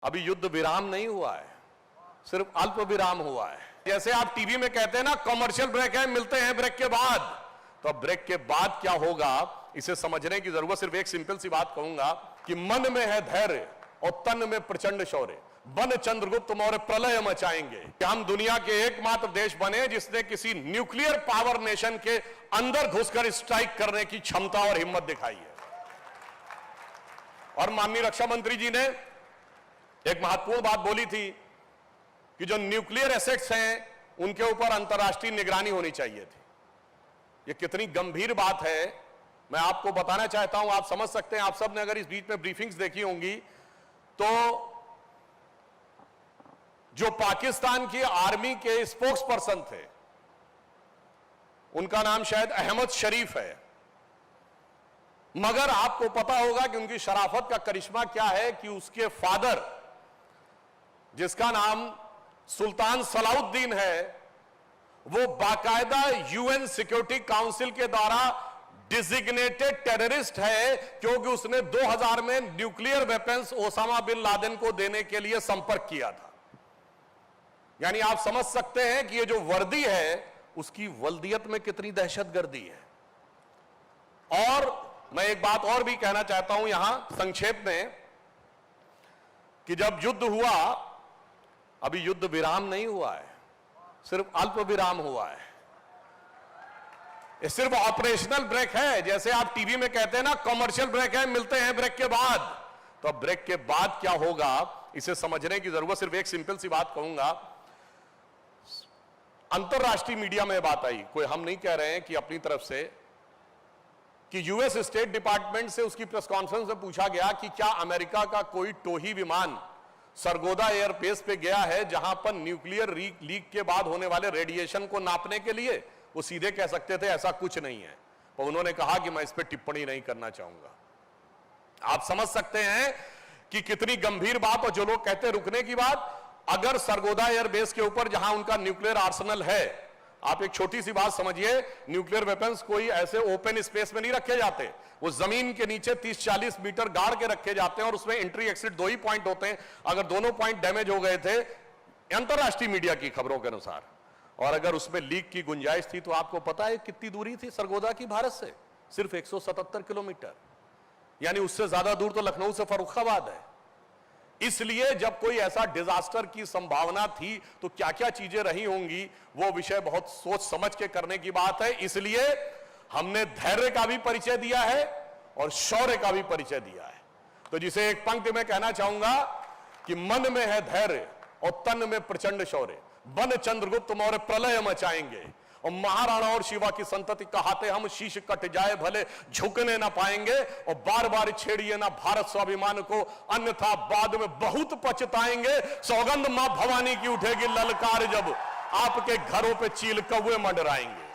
अभी युद्ध विराम नहीं हुआ है, सिर्फ अल्प विराम हुआ है। जैसे आप टीवी में कहते हैं ना, कमर्शियल ब्रेक है, मिलते हैं ब्रेक के बाद। तो अब ब्रेक के बाद क्या होगा, इसे समझने की जरूरत। सिर्फ एक सिंपल सी बात कहूंगा कि मन में है धैर्य और तन में प्रचंड शौर्य, बन चंद्रगुप्त मौर्य प्रलय मचाएंगे। कि हम दुनिया के एकमात्र देश बने जिसने किसी न्यूक्लियर पावर नेशन के अंदर घुसकर स्ट्राइक करने की क्षमता और हिम्मत दिखाई है। और माननीय रक्षा मंत्री जी ने एक महत्वपूर्ण बात बोली थी कि जो न्यूक्लियर एसेट्स हैं उनके ऊपर अंतर्राष्ट्रीय निगरानी होनी चाहिए थी। यह कितनी गंभीर बात है मैं आपको बताना चाहता हूं। आप समझ सकते हैं, आप सब ने अगर इस बीच में ब्रीफिंग्स देखी होंगी तो जो पाकिस्तान की आर्मी के स्पोक्स पर्सन थे, उनका नाम शायद अहमद शरीफ है, मगर आपको पता होगा कि उनकी शराफत का करिश्मा क्या है कि उसके फादर, जिसका नाम सुल्तान सलाउद्दीन है, वो बाकायदा यूएन सिक्योरिटी काउंसिल के द्वारा डिजिग्नेटेड टेररिस्ट है, क्योंकि उसने 2000 में nuclear weapons Osama bin Laden को देने के लिए संपर्क किया था। यानी आप समझ सकते हैं कि ये जो वर्दी है उसकी वल्दियत में कितनी दहशतगर्दी है। और मैं एक बात और भी कहना चाहता हूं यहां संक्षेप में कि जब युद्ध हुआ, अभी युद्ध विराम नहीं हुआ है, सिर्फ अल्प विराम हुआ है। ये सिर्फ ऑपरेशनल ब्रेक है। जैसे आप टीवी में कहते हैं ना, कमर्शियल ब्रेक है, मिलते हैं ब्रेक के बाद। तो अब ब्रेक के बाद क्या होगा, इसे समझने की जरूरत। सिर्फ एक सिंपल सी बात कहूंगा। अंतरराष्ट्रीय मीडिया में बात आई, कोई हम नहीं कह रहे हैं कि अपनी तरफ से, कि यूएस स्टेट डिपार्टमेंट से उसकी प्रेस कॉन्फ्रेंस में पूछा गया कि क्या अमेरिका का कोई टोही विमान सरगोदा एयरबेस पे गया है, जहां पर न्यूक्लियर लीक के बाद होने वाले रेडिएशन को नापने के लिए। वो सीधे कह सकते थे ऐसा कुछ नहीं है, पर उन्होंने कहा कि मैं इस पर टिप्पणी नहीं करना चाहूंगा। आप समझ सकते हैं कि कितनी गंभीर बात। और जो लोग कहते हैं रुकने की बात, अगर सरगोदा एयरबेस के ऊपर जहां उनका न्यूक्लियर आर्सेनल है, आप एक छोटी सी बात समझिए, न्यूक्लियर वेपन्स कोई ऐसे ओपन स्पेस में नहीं रखे जाते, वो जमीन के नीचे 30-40 मीटर गाड़ के रखे जाते हैं, और उसमें एंट्री एक्सिट 2 ही पॉइंट होते हैं। अगर दोनों पॉइंट डैमेज हो गए थे अंतरराष्ट्रीय मीडिया की खबरों के अनुसार, और अगर उसमें लीक की गुंजाइश थी, तो आपको पता है कितनी दूरी थी सरगोदा की भारत से? सिर्फ 177 किलोमीटर। यानी उससे ज्यादा दूर तो लखनऊ से फर्रुखाबाद है। इसलिए जब कोई ऐसा डिजास्टर की संभावना थी तो क्या क्या चीजें रही होंगी, वो विषय बहुत सोच समझ के करने की बात है। इसलिए हमने धैर्य का भी परिचय दिया है और शौर्य का भी परिचय दिया है। तो जिसे एक पंक्ति में कहना चाहूंगा कि मन में है धैर्य और तन में प्रचंड शौर्य, बन चंद्रगुप्त मौर्य प्रलय मचाएंगे। और महाराणा और शिवा की संतति कहाते हम, शीश कट जाए भले झुकने ना पाएंगे। और बार बार छेड़िए ना भारत स्वाभिमान को, अन्यथा बाद में बहुत पछताएंगे। सौगंध मां भवानी की उठेगी ललकार, जब आपके घरों पे चील कौवे मंडराएंगे।